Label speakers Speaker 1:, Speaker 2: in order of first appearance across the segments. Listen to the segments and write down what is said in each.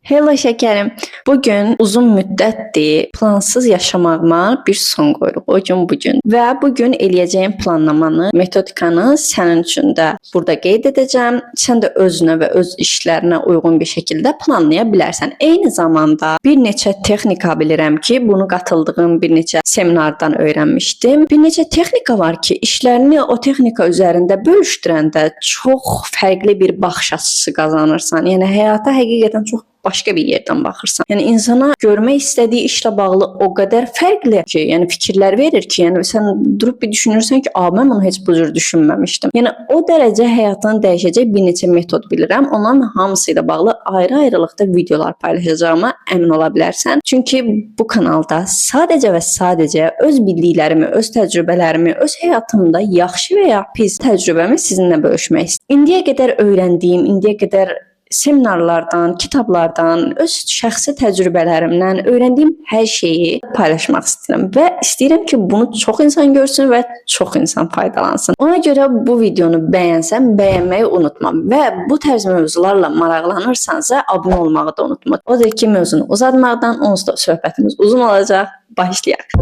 Speaker 1: Hello şəkərim. Bugün uzun müddətdir plansız yaşamağıma bir son qoyuruq. O gün bugün. Və bugün eləyəcəyim planlamanı, metodikanı sənin üçün də burada qeyd edəcəm. Sən də özünə və öz işlərinə uyğun bir şəkildə planlaya bilərsən. Eyni zamanda bir neçə texnika bilirəm ki, bunu qatıldığım bir neçə seminardan öyrənmişdim. Bir neçə texnika var ki, işlərini o texnika üzərində bölüşdürəndə çox fərqli bir baxış açısı qazanırsan. Yəni həyata həqiqətən çox başqa bir yerdən baxırsan. Yəni insana görmək istədiyi işlə bağlı o qədər fərqli ki, yəni fikirlər verir ki, yəni sən durub bir düşünürsən ki, mən bunu heç bu cür düşünməmişdim. Yəni o dərəcə həyatını dəyişəcək bir neçə metod bilirəm. Onların hamısı ilə bağlı ayrı-ayrılıqda videolar paylaşacağıma əmin ola bilərsən. Çünki bu kanalda sadəcə və sadəcə öz bildiklərimi, öz təcrübələrimi, öz həyatımda yaxşı və ya pis təcrübəmi sizinlə bölüşmək istəyirəm. İndiyə qədər öyrəndiyim, indiyə qədər seminarlardan, kitablardan, öz şəxsi təcrübələrimdən öyrəndiyim hər şeyi paylaşmaq istəyirəm və istəyirəm ki, bunu çox insan görsün və çox insan faydalansın. Ona görə bu videonu bəyənsən, bəyənməyi unutma və bu tərz mövzularla maraqlanırsansa abunə olmağı da unutma. O da ki, mövzunu uzatmaqdan onsuz da söhbətimiz uzun olacaq. Başlayaq.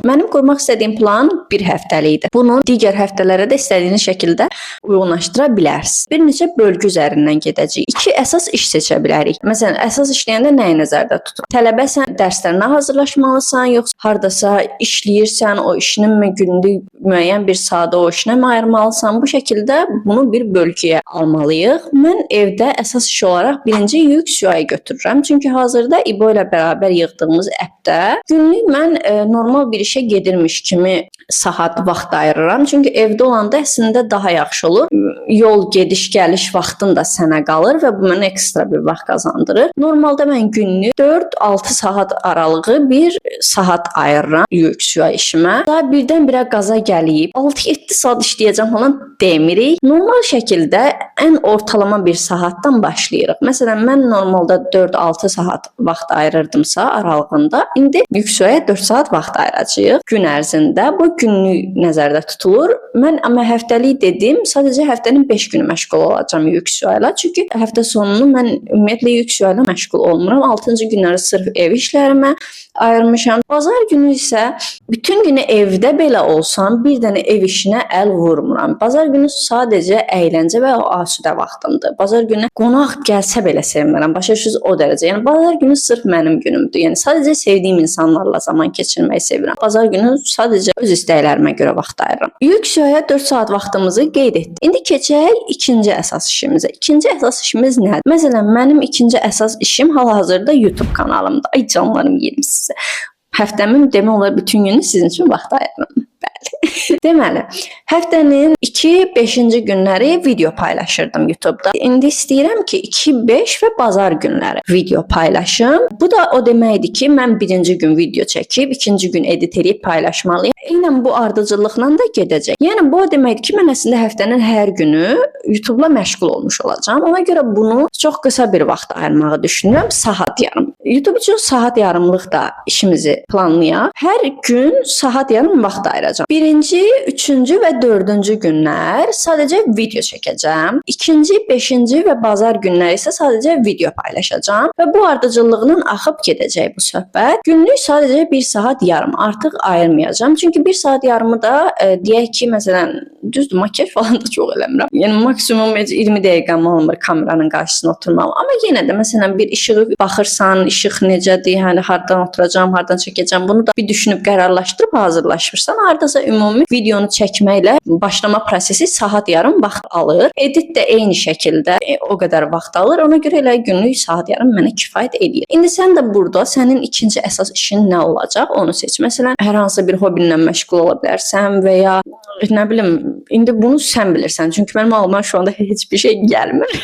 Speaker 1: Mənim qurmaq istədiyim plan bir həftəlikdir. Bunu digər həftələrə də istədiyiniz şəkildə uyğunlaşdıra bilərsiniz. Bir neçə bölgü üzərindən gedəcəyik. 2 əsas iş seçə bilərik. Məsələn, əsas işləyəndə nəyi nəzərdə tutun? Tələbəsən, dərslərinə hazırlaşmalısan, yoxsa hardasa işləyirsən, o işini günlük müəyyən bir saatı o işinə mi ayırmalısan? Bu şəkildə bunu bir bölgüyə almalıyıq. Mən evdə əsas iş olaraq birinci UX/UI götürürəm. Çünki hazırda İbo ilə bərabər yığdığımız appdə günlük mən normal bir işə gedirmiş kimi saat vaxt ayırıram. Çünki evdə olanda əslində daha yaxşı olur. Yol gediş-gəliş vaxtın da sənə qalır və bu mənə ekstra bir vaxt qazandırır. Normalda mən günlük 4-6 saat aralığı bir saat ayırıram UX/UI işimə. Daha birdən-birə qaza gəlib 6-7 saat işləyəcəm falan demirik. Normal şəkildə ən ortalama bir saatdan başlayırıq. Məsələn, mən normalda 4-6 saat vaxt ayırırdımsa aralığında, indi UX/UI-yə 4 saat vaxt ayıracağıq gün ərzində. Bu günlük nəzərdə tutulur. Mən amma həftəlik dedim, sadəcə həftənin 5 günü məşğul olacağam UX/UI-la. Çünki həftə sonunu mən ümumiyyətlə UX/UI-la məşğul olmuram. 6-cı günləri sırf ev işlərimə ayırmışam. Bazar günü isə bütün günü evdə belə olsam, bir dənə ev işinə əl vurmuram. Bazar günü sadəcə əyləncə və asudə vaxtımdır. Bazar günü qonaq gəlsə belə sevmirəm. Başa düşürsüz o dərəcə. Yəni bazar günü sırf mənim günümdür. Yəni sadəcə sevdiyim insanlarla zaman keçirməyi sevirəm. Bazar günü sadəcə öz istəklərimə görə vaxt ayırıram. UX/UI-yə 4 saat vaxtımızı qeyd etdik. İndi keçək ikinci əsas işimizə. İkinci əsas işimiz nədir? Məsələn, mənim ikinci əsas işim hal-hazırda YouTube kanalımda. Ay canlarım yerim sizə. Həftəmin demək olar bütün günü sizin üçün vaxt ayırıram. Bəli. Deməli, həftənin 2-5-ci günləri video paylaşırdım YouTube-da. İndi istəyirəm ki, 2-5 və bazar günləri video paylaşım. Bu da o deməkdir ki, mən birinci gün video çəkib, ikinci gün edit edib paylaşmalıyam. Eynən bu ardıcıllıqla da gedəcək. Yəni bu o deməkdir ki, mən əslində həftənin hər günü YouTube-la məşğul olmuş olacağam. Ona görə bunu çox qısa bir vaxt ayırmağı düşünürəm, saat yarım. YouTube üçün saat yarımlıq da işimizi planlayaq. Hər gün saat yarım vaxt ayıracağam. Birinci, üçüncü və dördüncü günlər sadəcə video çəkəcəm. İkinci, beşinci və bazar günləri isə sadəcə video paylaşacağam. Və bu ardıcıllıqla axıb gedəcək bu söhbət. Günlük sadəcə 1 saat yarım artıq ayırmayacağam. Çünki 1 saat yarımı da deyək ki, məsələn, düzdür, makyaj falan da çox eləmirəm. Yəni maksimum 20 dəqiqəm almır kameranın qarşısına oturmam. Amma yenə də məsələn bir işığı baxırsan, işıq necədir, yəni hardan oturacağam, hardan çəkəcəm, bunu da bir düşünüb qərarlaşdırıb hazırlaşırsan, hardasa ümumi videonu çəkməklə başlama prosesi saat yarım vaxt alır. Edit də eyni şəkildə o qədər vaxt alır. Ona görə elə günlük saat yarım mənə kifayət edir. İndi sən də burada sənin ikinci əsas işin nə olacaq, onu seç. Məsələn, hər hansı bir hobinlə məşğul ola bilərsən və ya nə bilim, indi bunu sən bilirsən. Çünki mənim ağlıma şu anda heç bir şey gəlmir.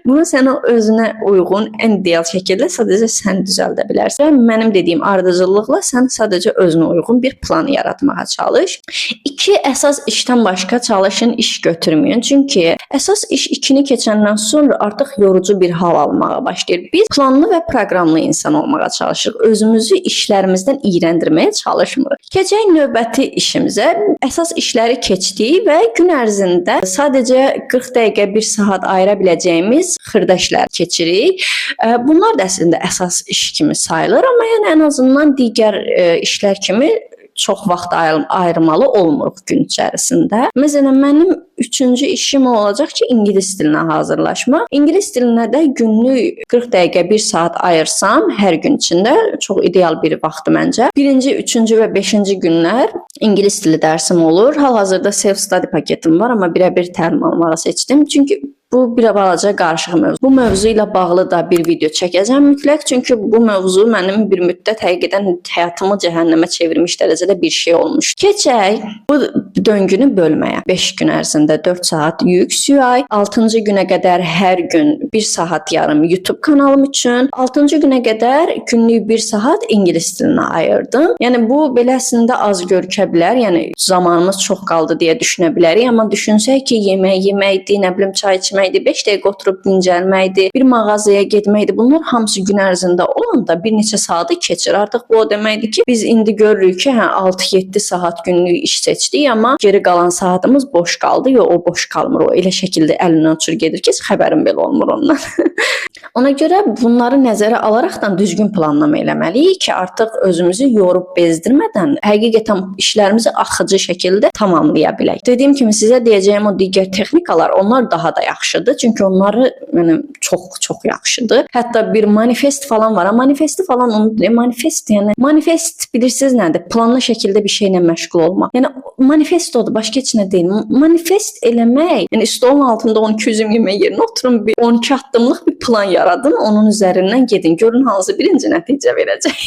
Speaker 1: Bunu sən özünə uyğun, ən ideal şəkildə sadəcə sən düzəldə bilərsən. Mənim dediyim ardıcıllıqla sən sadəcə özünə uyğun bir plan yaratmağa çalış. 2 əsas işdən başqa çalışın, iş götürməyin. Çünki əsas iş 2-ni keçəndən sonra artıq yorucu bir hal almağa başlayır. Biz planlı və proqramlı insan olmağa çalışırıq. Özümüzü işlərimizdən iyrəndirməyə çalışmırıq. Keçək növbəti işimizə. Əsas işləri keçdik. keçirik və gün ərzində sadəcə 40 dəqiqə 1 saat ayıra biləcəyimiz xırda işlər keçirik. Bunlar da əslində əsas iş kimi sayılır, amma yəni ən azından digər işlər kimi çox vaxt ayırmalı olmuruq gün içərisində. Məsələn, mənim 3-cü işim olacaq ki, ingilis dilinə hazırlaşmaq. İngilis dilinə də günlük 40 dəqiqə 1 saat ayırsam hər gün içində çox ideal bir vaxtdır məncə. 1-ci, 3-cü və 5-ci günlər ingilis dili dərsim olur. Hal-hazırda self-study paketim var, amma birə-bir təlim almağı seçdim. Çünki bu bir balaca qarışıq mövzu. Bu mövzu ilə bağlı da bir video çəkəcəm mütləq. Çünki bu mövzu mənim bir müddət həqiqətən həyatımı cəhənnəmə çevirmiş dərəcədə bir şey olmuş. Keçək bu döngünü bölməyə. 5 gün ərzində 4 saat UX/UI, 6-cı günə qədər hər gün 1 saat yarım YouTube kanalım üçün, 6-cı günə qədər günlük 1 saat ingilis dilinə ayırdım. Yəni bu beləsində az görünə bilər. Yəni zamanımız çox qaldı deyə düşünə bilərik, amma düşünsək ki, yeməkdir, nə bilim çay içməkdir, 5 dəqiqə oturub dincəlməkdir, bir mağazaya getməkdir. Bunlar hamısı gün ərzində olanda bir neçə saatı keçir. Artıq bu o deməkdir ki, biz indi görürük ki, 6-7 saat günlük iş seçdik, amma geri qalan saatımız boş qaldı. Yox, o boş qalmır. O elə şəkildə əlindən uçur gedir ki, xəbərim belə olmur ondan. Ona görə bunları nəzərə alaraqdan düzgün planlama eləməliyik ki, artıq özümüzü yorub bezdirmədən həqiqətən işlərimizi axıcı şəkildə tamamlaya bilək. Dediyim kimi sizə deyəcəyim o digər texnikalar, onlar daha da yaxşıdır. Çünki onları mənim çox yaxşıdır. Hətta bir manifest falan var. Manifesti falan unutmayın. Manifest yəni manifest bilirsiniz nədir? Planlı şəkildə bir şeylə məşğul olmaq. Yəni manifestodur, başqa heç nə deyil. Manifest eləmək, yəni stolun altında 12 üzüm yemək yerinə oturun bir 12 addımlıq bir plan yaradın, onun üzərindən gedin. Görün hansı birinci nəticə verəcək.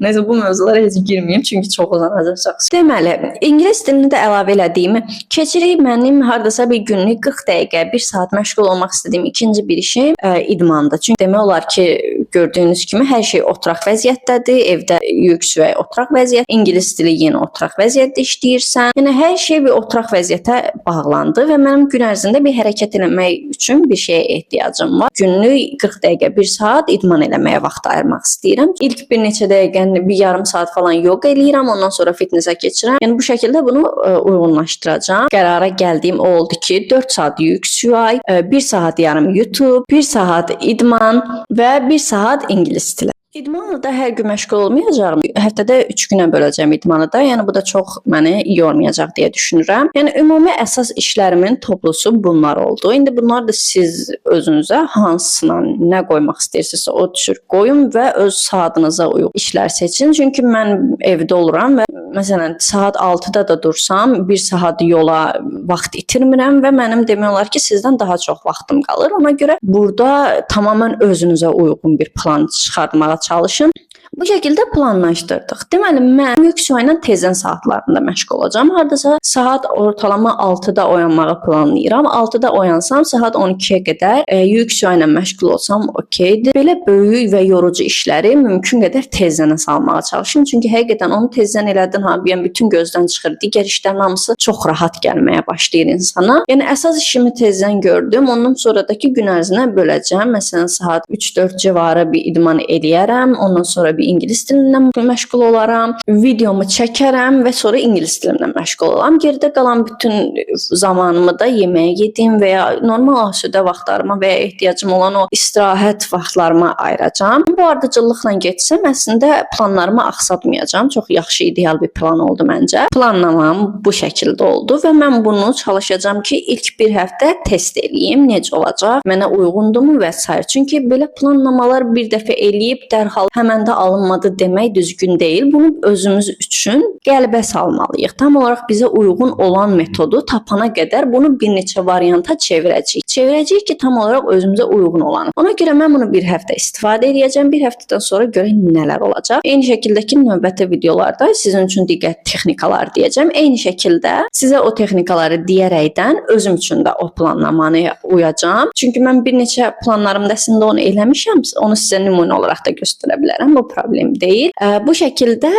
Speaker 1: Nəsə bu mövzulara heç girməyim, çünki çox uzanacaq. Deməli, ingilis dilini də əlavə elədiyimi keçirik. Mənim hardasa bir günlük 40 dəqiqə, 1 saat məşğul olmaq istədiyim ikinci bir işim idmandır. Çünki demək olar ki, gördüyünüz kimi hər şey oturaq vəziyyətdədir. Evdə UX/UI oturaq vəziyyət, ingilis dili yenə oturaq vəziyyətdə işləyirsən. Yəni hər şey bir oturaq vəziyyətə bağlandı və mənim gün ərzində bir hərəkət etmək üçün bir şeyə ehtiyacım var. Günlük 40 dəqiqə, 1 saat idman eləməyə vaxt ayırmaq istəyirəm. İlk bir neçə dəqiqəni bir yarım saat falan yoga eləyirəm, ondan sonra fitnessə keçirəm. Yəni bu şəkildə bunu uyğunlaşdıracağam. Qərara gəldiyim o oldu ki, 4 saat UX/UI, 1 saat yarım YouTube, 1 saat idman və 1 saat ingilis dili. İdmanla da hər gün məşğul olmayacağam. Həftədə 3 günə böləcəm idmanı da. Yəni bu da çox məni yormayacaq deyə düşünürəm. Yəni ümumi əsas işlərimin toplusu bunlar oldu. İndi bunlar da siz özünüzə hansına nə qoymaq istəyirsinizsə o düşür qoyun və öz saatınıza uyğun işlər seçin. Çünki mən evdə oluram və məsələn saat 6-da da dursam 1 saat yola vaxt itirmirəm və mənim demək olar ki, sizdən daha çox vaxtım qalır. Ona görə burada tamamilə özünüzə uyğun bir plan çıxartmağa çalışın. Bu şəkildə planlaşdırdıq. Deməli, mən UX/UI ilə tezən saatlarında məşğul olacağam. Hardasa saat ortalama 6-da oyanmağı planlayıram. 6-da oyansam, saat 12-yə qədər UX/UI ilə məşğul olsam okeydir. Belə böyük və yorucu işləri mümkün qədər tezənə salmağa çalışın. Çünki həqiqətən onu tezən elədin, yəni bütün gözdən çıxır. Digər işlərin hamısı çox rahat gəlməyə başlayır insana. Yəni əsas işimi tezən gördüm. Ondan sonradakı gün ərzinə böləcəm. Məsələn, saat 3-4 civarı bir idman eləyərəm. Ondan sonra bir ingilis dilindən məşğul olaram, videomu çəkərəm və sonra ingilis dilindən məşğul olaram. Geridə qalan bütün zamanımı da yeməyə yedim və ya normal asudə vaxtlarıma və ya ehtiyacım olan o istirahət vaxtlarıma ayıracağam. Bu ardıcıllıqla getsəm, əslində planlarımı axsatmayacağam. Çox yaxşı, ideal bir plan oldu məncə. Planlamam bu şəkildə oldu və mən bunu çalışacağam ki, ilk bir həftə test eləyim, necə olacaq, mənə uyğundurmu və s. Çünki belə planlamalar bir dəfə eləyib dərhal həmən də alınmadı demək düzgün deyil. Bunu özümüz üçün qəlbə salmalıyıq. Tam olaraq bizə uyğun olan metodu tapana qədər bunu bir neçə varianta çevirəcəyik. Çevirəcəyik ki, tam olaraq özümüzə uyğun olanı. Ona görə mən bunu bir həftə istifadə edəcəm. Bir həftədən sonra görək nələr olacaq. Eyni şəkildəki növbəti videolarda sizin üçün digər texnikalar deyəcəm. Eyni şəkildə sizə o texnikaları deyərəkdən özüm üçün də o planlamanı uyacağam. Çünki mən bir neçə planlarımda əslində onu eləmişəm. Onu sizə nümunə olaraq da göstərə bilərəm. Bu problem deyil. Bu şəkildə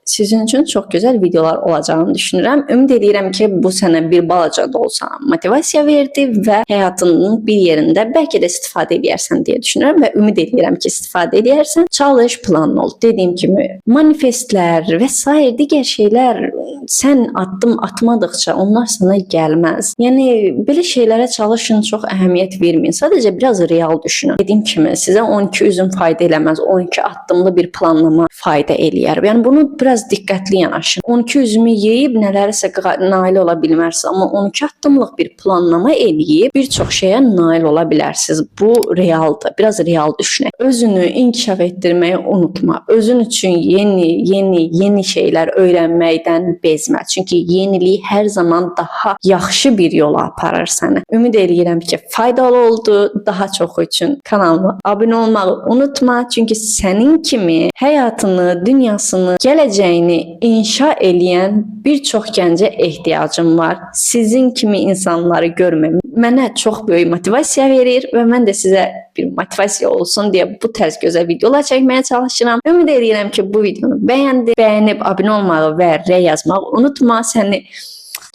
Speaker 1: sizin üçün çox gözəl videolar olacağını düşünürəm. Ümid edirəm ki, bu sənə bir balaca da olsa motivasiya verdi və həyatının bir yerində bəlkə də istifadə edərsən deyə düşünürəm və ümid edirəm ki, istifadə edərsən. Çalış, planlı ol. Dediyim kimi, manifestlər və sair digər şeylər sən addım atmadıqca onlar sana gəlməz. Yəni belə şeylərə çalışın, çox əhəmiyyət verməyin. Sadəcə biraz real düşünün. Dediyim kimi, sizə 12 üzüm fayda eləməz. 12 addımlı bir planlama fayda eləyər. Yəni bunu biraz diqqətli yanaşın. 12 üzümü yeyib nələrisə nail ola bilmərsiniz, amma 12 addımlıq bir planlama eləyib bir çox şeyə nail ola bilərsiniz. Bu realdır. Biraz real düşünün. Özünü inkişaf etdirməyi unutma. Özün üçün yeni şeylər öyrənməkdən bezmə. Çünki yenilik hər zaman daha yaxşı bir yola aparır səni. Ümid edirəm ki, faydalı oldu. Daha çox üçün kanalıma abunə olmağı unutma. Çünki sənin kimi həyatını, dünyasını, gələcəyini inşa edən bir çox gəncə ehtiyacım var. Sizin kimi insanları görməm mənə çox böyük motivasiya verir və mən də sizə bir motivasiya olsun deyə bu tərz gözəl videolar çəkməyə çalışıram. Ümid edirəm ki, bu videonu bəyənib abunə olmağı və rəy yazmağı unutma. Səni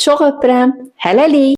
Speaker 1: çox öpürəm. Hələlik.